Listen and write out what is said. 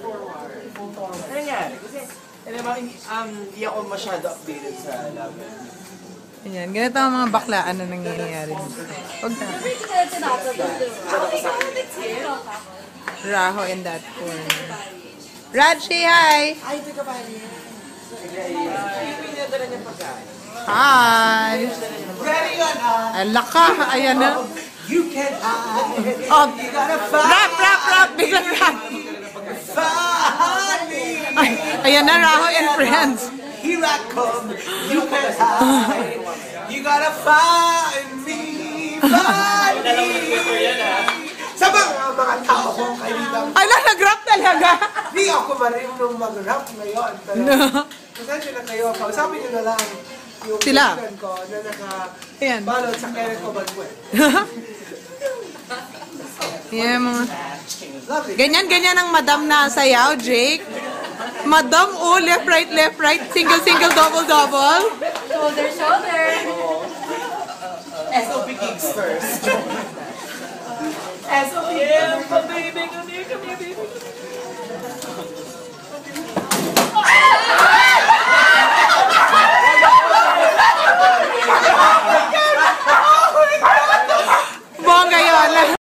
Ano yan? Kasi, hindi ako masyado updated sa laban. Ayan, ganito ang mga baklaan na nangyayari dito. Huwag na. Raho in that corner. Raji, hi! Ay, ito ka pa niya. Pinadala niya pagkain. Hi! Ready or not? Alaka! Ayan na. You can hide. Oh, You gotta find. rap! Biglang rap! Find me. Ay, ayan na, Raho and friends. Here I come. You can hide. You gotta find me. Find me. Sa mga tao kong kaibigan. Ala, nag-rap talaga. Hindi ako marunong mag-rap ngayon. Pero, pasensya na kayo. Kausapin nyo na lang yung Sila. kaibigan ko na Ayan. nakabalot sa Kenneth Obanwet. Ayan, mga... Lovely. Ganyan ang madam na sayaw, Jake. Madam, oh, left, right. Single, double. Shoulder. SOP gigs first. SOP. Yeah, baby, come here, baby.